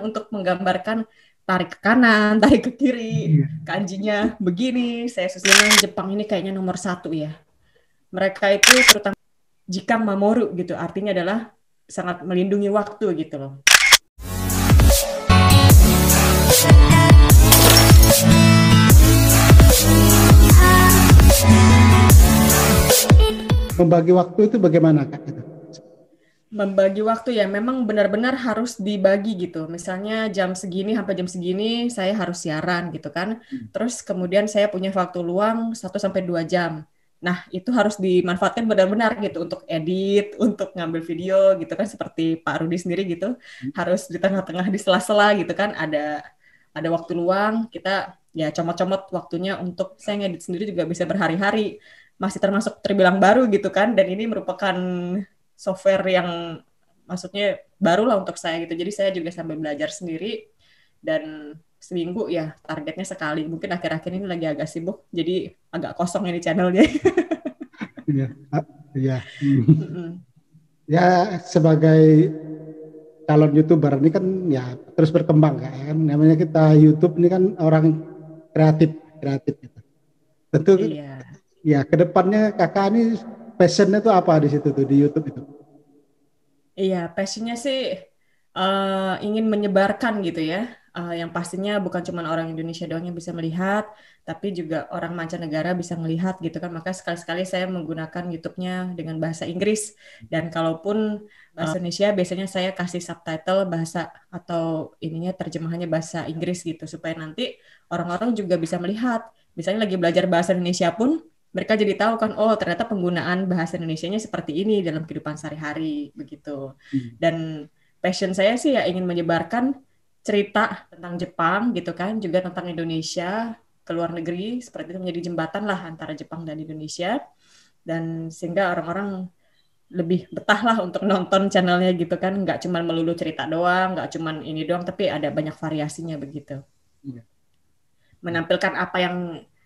untuk menggambarkan tarik ke kanan, tarik ke kiri, kanjinya begini. Saya susunan Jepang ini kayaknya nomor satu ya. Mereka itu terutama Jikang Mamoru gitu, artinya adalah sangat melindungi waktu gitu loh. Membagi waktu itu bagaimana, Kak? Membagi waktu ya memang benar-benar harus dibagi gitu. Misalnya jam segini sampai jam segini saya harus siaran gitu kan. Terus kemudian saya punya waktu luang 1 sampai 2 jam. Nah, itu harus dimanfaatkan benar-benar gitu untuk edit, untuk ngambil video gitu kan seperti Pak Rudi sendiri gitu. Harus di tengah-tengah di sela-sela gitu kan ada waktu luang, kita ya comot-comot waktunya untuk saya ngedit sendiri juga bisa berhari-hari. Masih termasuk terbilang baru gitu kan dan ini merupakan software yang maksudnya baru lah untuk saya gitu. Jadi saya juga sambil belajar sendiri dan seminggu ya targetnya sekali. Mungkin akhir-akhir ini lagi agak sibuk, jadi agak kosong ini channelnya. Iya, iya. Ya sebagai calon YouTuber ini kan ya terus berkembang kan. Namanya kita YouTube ini kan orang kreatif gitu. Tentu Iya. ya kedepannya kakak ini passionnya tuh apa di situ tuh di YouTube itu? Iya, passionnya sih ingin menyebarkan gitu ya. Yang pastinya bukan cuma orang Indonesia doang yang bisa melihat, tapi juga orang mancanegara bisa melihat gitu kan. Maka sekali-sekali saya menggunakan YouTube-nya dengan bahasa Inggris. Dan kalaupun bahasa Indonesia, biasanya saya kasih subtitle bahasa atau ininya terjemahannya bahasa Inggris gitu. Supaya nanti orang-orang juga bisa melihat. Misalnya lagi belajar bahasa Indonesia pun, mereka jadi tahu kan, oh ternyata penggunaan bahasa Indonesianya seperti ini dalam kehidupan sehari-hari begitu. Dan passion saya sih ya ingin menyebarkan cerita tentang Jepang gitu kan, juga tentang Indonesia ke luar negeri, seperti itu menjadi jembatan lah antara Jepang dan Indonesia. Dan sehingga orang-orang lebih betah lah untuk nonton channelnya gitu kan, nggak cuma melulu cerita doang, nggak cuma ini doang, tapi ada banyak variasinya begitu. Menampilkan apa yang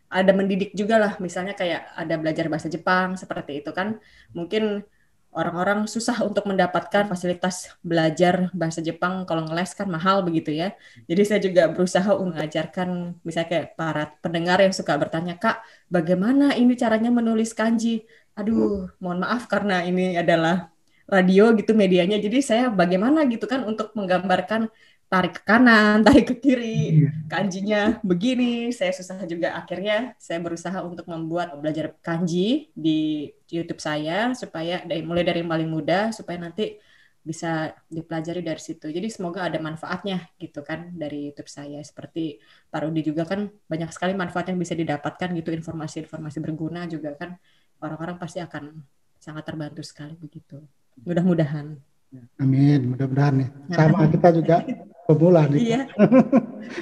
ada mendidik juga lah, misalnya kayak ada belajar bahasa Jepang seperti itu kan, mungkin orang-orang susah untuk mendapatkan fasilitas belajar bahasa Jepang kalau ngeles kan mahal begitu ya. Jadi saya juga berusaha untuk mengajarkan misalnya kayak para pendengar yang suka bertanya, Kak, bagaimana ini caranya menulis kanji? Aduh, mohon maaf karena ini adalah radio gitu medianya. Jadi saya bagaimana gitu kan untuk menggambarkan tarik ke kanan, tarik ke kiri, kanjinya begini. Saya susah juga akhirnya saya berusaha untuk membuat belajar kanji di YouTube saya supaya mulai dari yang paling mudah supaya nanti bisa dipelajari dari situ. Jadi semoga ada manfaatnya gitu kan dari YouTube saya. Seperti Pak Rudi juga kan banyak sekali manfaat yang bisa didapatkan gitu, informasi-informasi berguna juga kan orang-orang pasti akan sangat terbantu sekali begitu. Mudah-mudahan. Amin, mudah-mudahan nih. Sama kita juga pemula nih. Iya.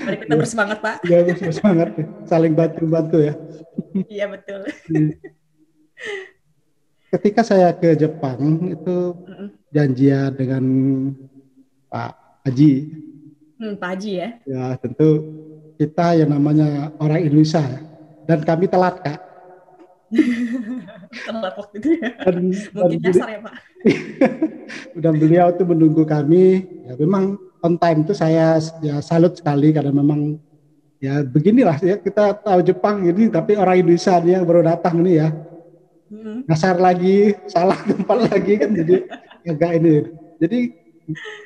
Mari kita bersemangat, Pak. Iya, bersemangat nih. Saling bantu-bantu ya. Iya, betul. Ketika saya ke Jepang itu janjian dengan Pak Haji. Pak Haji ya. Ya, tentu kita yang namanya orang Indonesia dan kami telat, Kak. Telat waktu itu ya. Dan Mungkin dasar ya, Pak. dan beliau itu menunggu kami. Ya memang on time itu saya ya salut sekali karena memang ya beginilah ya kita tahu Jepang ini tapi orang Indonesia dia baru datang ini ya. Ngasar lagi, salah tempat lagi kan jadi agak ini. Jadi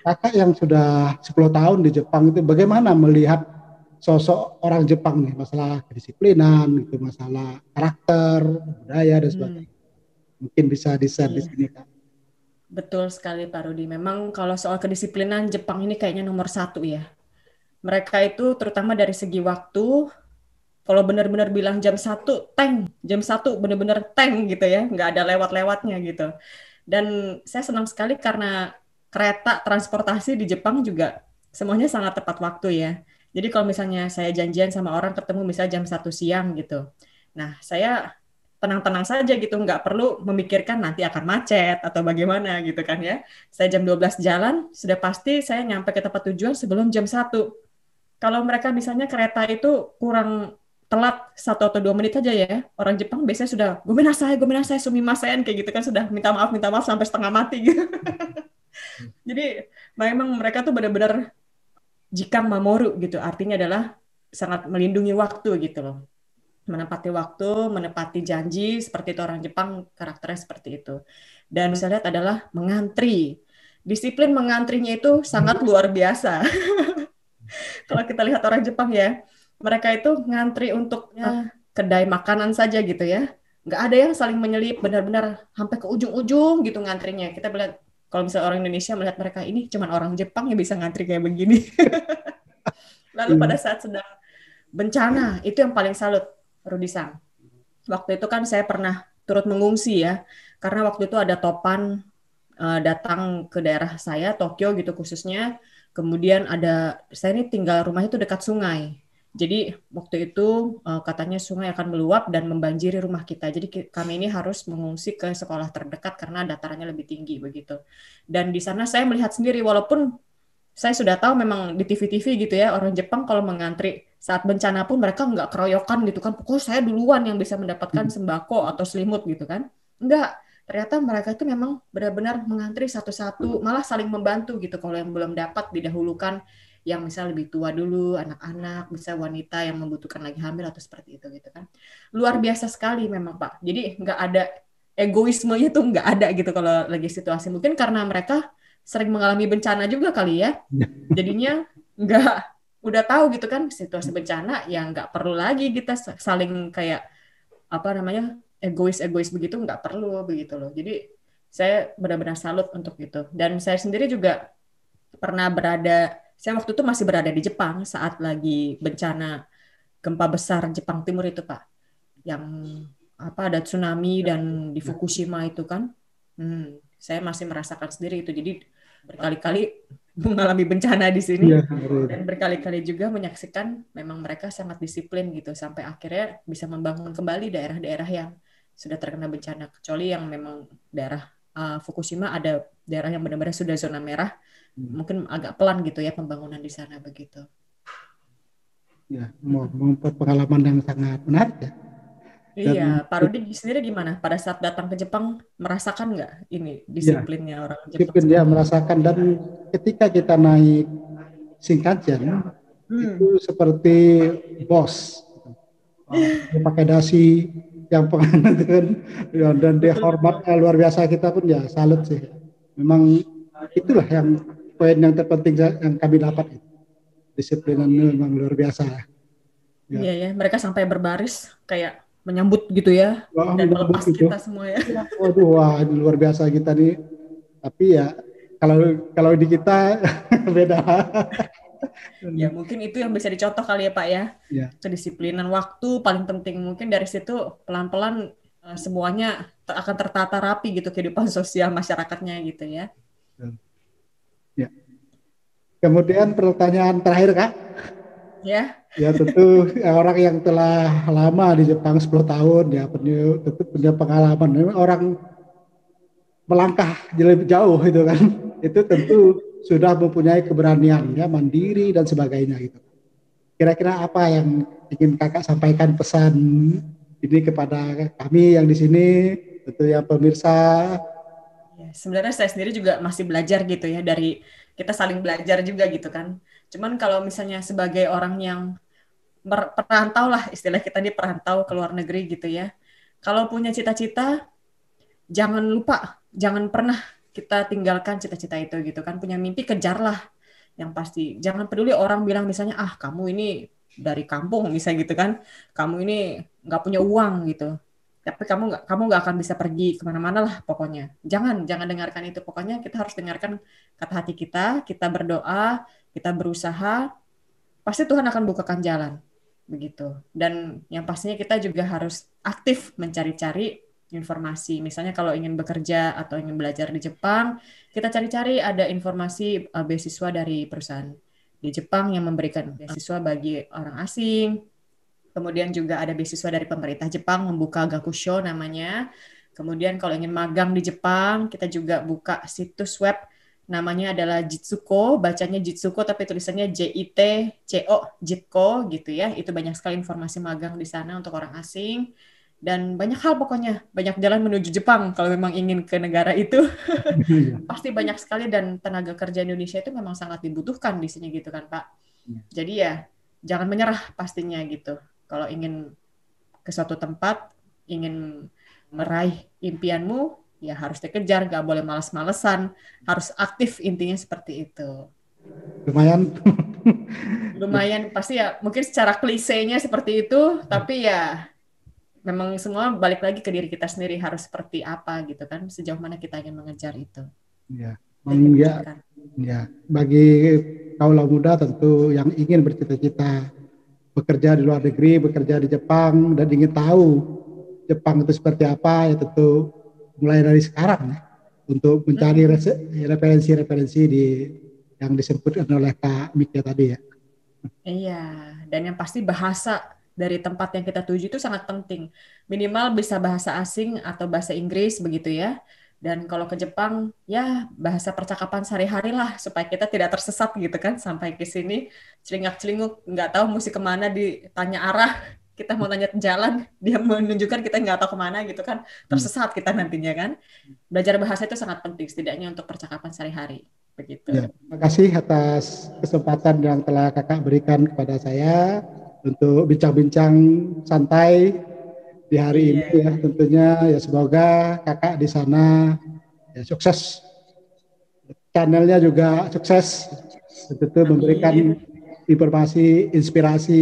kakak yang sudah 10 tahun di Jepang itu bagaimana melihat sosok orang Jepang nih, masalah kedisiplinan, itu masalah karakter, budaya dan sebagainya. Mungkin bisa di-share di sini, Kak. Betul sekali Pak Rudi. Memang kalau soal kedisiplinan Jepang ini kayaknya nomor satu ya. Mereka itu terutama dari segi waktu, kalau benar-benar bilang jam 1, tank. Jam 1 benar-benar tank gitu ya. Nggak ada lewat-lewatnya gitu. Dan saya senang sekali karena kereta transportasi di Jepang juga semuanya sangat tepat waktu ya. Jadi kalau misalnya saya janjian sama orang ketemu misalnya jam 1 siang gitu. Nah, saya tenang-tenang saja gitu, nggak perlu memikirkan nanti akan macet atau bagaimana gitu kan ya. Saya jam 12 jalan, sudah pasti saya nyampe ke tempat tujuan sebelum jam 1. Kalau mereka misalnya kereta itu kurang telat 1 atau 2 menit aja ya, orang Jepang biasanya sudah gomenasai, sumimasen kayak gitu kan, sudah minta maaf sampai setengah mati gitu. Jadi memang mereka tuh benar-benar Jikang Mamoru gitu. Artinya adalah sangat melindungi waktu gitu loh. Menepati waktu, menepati janji, seperti itu orang Jepang karakternya seperti itu. Dan bisa lihat adalah mengantri. Disiplin mengantrinya itu sangat luar biasa. Kalau kita lihat orang Jepang ya, mereka itu ngantri untuk ya, kedai makanan saja gitu ya. Nggak ada yang saling menyelip, benar-benar sampai ke ujung-ujung gitu ngantrinya. Kita melihat, kalau misalnya orang Indonesia melihat mereka ini cuman orang Jepang yang bisa ngantri kayak begini. Lalu pada Iya. saat sedang bencana, itu yang paling salut, Rudi Sang. Waktu itu kan saya pernah turut mengungsi ya, karena waktu itu ada topan datang ke daerah saya, Tokyo gitu khususnya. Kemudian saya ini tinggal rumahnya itu dekat sungai. Jadi waktu itu katanya sungai akan meluap dan membanjiri rumah kita. Jadi kami ini harus mengungsi ke sekolah terdekat karena datarannya lebih tinggi begitu. Dan di sana saya melihat sendiri, walaupun saya sudah tahu memang di TV-TV gitu ya, orang Jepang kalau mengantri saat bencana pun mereka nggak keroyokan gitu kan. Pokoknya saya duluan yang bisa mendapatkan sembako atau selimut gitu kan. Enggak, ternyata mereka itu memang benar-benar mengantri satu-satu, malah saling membantu gitu. Kalau yang belum dapat didahulukan, yang misal lebih tua dulu, anak-anak, bisa wanita yang membutuhkan lagi hamil atau seperti itu gitu kan. Luar biasa sekali memang Pak. Jadi nggak ada egoismenya tuh nggak ada gitu kalau lagi situasi. Mungkin karena mereka sering mengalami bencana juga kali ya. Jadinya nggak udah tahu gitu kan situasi bencana ya nggak perlu lagi kita saling kayak apa namanya egois begitu nggak perlu begitu loh. Jadi saya benar-benar salut untuk itu. Dan saya sendiri juga pernah saya waktu itu masih berada di Jepang saat lagi bencana gempa besar Jepang Timur itu Pak, yang apa ada tsunami dan di Fukushima itu kan. Saya masih merasakan sendiri itu. Jadi berkali-kali mengalami bencana di sini Iya, dan berkali-kali juga menyaksikan memang mereka sangat disiplin gitu sampai akhirnya bisa membangun kembali daerah-daerah yang sudah terkena bencana, kecuali yang memang daerah Fukushima ada daerah yang benar-benar sudah zona merah, mungkin agak pelan gitu ya pembangunan di sana begitu. ya, membuat pengalaman yang sangat menarik ya. Iya, Dan Pak Rudi sendiri gimana? Pada saat datang ke Jepang, merasakan nggak ini ya, disiplinnya orang Jepang mungkin dia seperti itu? merasakan dan ketika kita naik Shinkansen Hmm, itu seperti bos dia pakai dasi yang pengen kan ya, dan dia betul betul. hormatnya luar biasa kita pun ya salut sih memang itulah yang poin yang terpenting yang kami dapat itu disiplinannya memang luar biasa ya. Iya ya, mereka sampai berbaris kayak menyambut gitu ya Wah, dan menyambut melepas itu kita semua ya. ya, waduh wah ini luar biasa kita nih tapi ya kalau kalau di kita beda Ya mungkin itu yang bisa dicontoh kali ya Pak ya. ya. Kedisiplinan waktu paling penting. Mungkin dari situ pelan-pelan semuanya akan tertata rapi gitu kehidupan sosial masyarakatnya gitu ya. Ya. Kemudian pertanyaan terakhir Kak. Ya, Ya tentu orang yang telah lama di Jepang 10 tahun ya tentu punya pengalaman. Memang orang melangkah lebih jauh itu kan. Itu tentu sudah mempunyai keberanian ya mandiri dan sebagainya gitu. Kira-kira apa yang ingin Kakak sampaikan pesan ini kepada kami yang di sini tentu yang pemirsa. ya, sebenarnya saya sendiri juga masih belajar gitu ya dari kita saling belajar juga gitu kan. Cuman kalau misalnya sebagai orang yang perantau lah istilah kita di perantau ke luar negeri gitu ya. Kalau punya cita-cita jangan lupa, jangan pernah kita tinggalkan cita-cita itu gitu kan. Punya mimpi kejarlah yang pasti. Jangan peduli orang bilang misalnya ah kamu ini dari kampung misalnya gitu kan. Kamu ini nggak punya uang gitu. Tapi kamu nggak akan bisa pergi kemana-mana lah pokoknya. Jangan dengarkan itu. Pokoknya kita harus dengarkan kata hati kita berdoa, kita berusaha, pasti Tuhan akan bukakan jalan begitu. Dan yang pastinya kita juga harus aktif mencari-cari informasi. Misalnya kalau ingin bekerja atau ingin belajar di Jepang, kita cari-cari ada informasi beasiswa dari perusahaan di Jepang yang memberikan beasiswa bagi orang asing. Kemudian juga ada beasiswa dari pemerintah Jepang membuka Gakusho namanya. Kemudian kalau ingin magang di Jepang, kita juga buka situs web namanya adalah Jitsuko, bacanya Jitsuko tapi tulisannya JITCO, Jitko gitu ya. Itu banyak sekali informasi magang di sana untuk orang asing dan banyak hal pokoknya, banyak jalan menuju Jepang kalau memang ingin ke negara itu. Pasti banyak sekali dan tenaga kerja Indonesia itu memang sangat dibutuhkan di sini gitu kan Pak. Jadi ya jangan menyerah pastinya gitu. Kalau ingin ke suatu tempat, ingin meraih impianmu, ya harus dikejar, nggak boleh malas-malesan, harus aktif intinya seperti itu. Lumayan. Lumayan pasti ya, mungkin secara klisenya seperti itu, tapi ya memang semua balik lagi ke diri kita sendiri harus seperti apa gitu kan, sejauh mana kita ingin mengejar itu, Ya, kita ingin ya, wujudkan. ya. Bagi kaula muda tentu yang ingin bercita-cita bekerja di luar negeri, bekerja di Jepang, dan ingin tahu Jepang itu seperti apa, ya tentu mulai dari sekarang ya, untuk mencari Mm-mm. referensi-referensi di yang disebutkan oleh Kak Mika tadi ya. Iya, dan yang pasti bahasa dari tempat yang kita tuju itu sangat penting. Minimal bisa bahasa asing atau bahasa Inggris begitu ya. Dan kalau ke Jepang, ya bahasa percakapan sehari-hari lah supaya kita tidak tersesat gitu kan sampai ke sini celingak-celinguk nggak tahu mesti kemana ditanya arah. Kita mau tanya jalan, dia menunjukkan kita nggak tahu kemana gitu kan, Hmm. tersesat kita nantinya kan. Belajar bahasa itu sangat penting setidaknya untuk percakapan sehari-hari begitu. Ya, terima kasih atas kesempatan yang telah kakak berikan kepada saya untuk bincang-bincang santai di hari ini Iya, ya. Tentunya ya semoga kakak di sana ya, sukses, channelnya juga sukses, dan tentu memberikan amin. informasi, inspirasi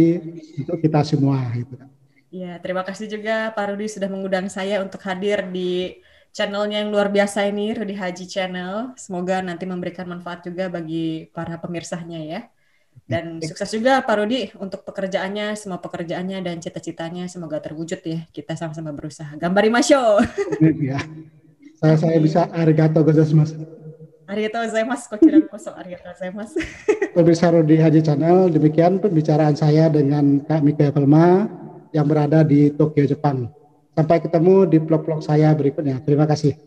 untuk kita semua gitu kan. Ya, terima kasih juga Pak Rudi sudah mengundang saya untuk hadir di channelnya yang luar biasa ini, Rudi Haji Channel. Semoga nanti memberikan manfaat juga bagi para pemirsanya ya. Dan sukses juga Pak Rudi untuk pekerjaannya, semua pekerjaannya dan cita-citanya semoga terwujud ya. Kita sama-sama berusaha. Gambari Masyo. Ya, saya bisa Amin. arigato gozaimasu. Arigatou gozaimasu. Kochira koso arigatou gozaimasu. Pemirsa Rudi Haji Channel, demikian pembicaraan saya dengan Kak Mika Velma yang berada di Tokyo, Jepang. Sampai ketemu di vlog-vlog saya berikutnya. Terima kasih.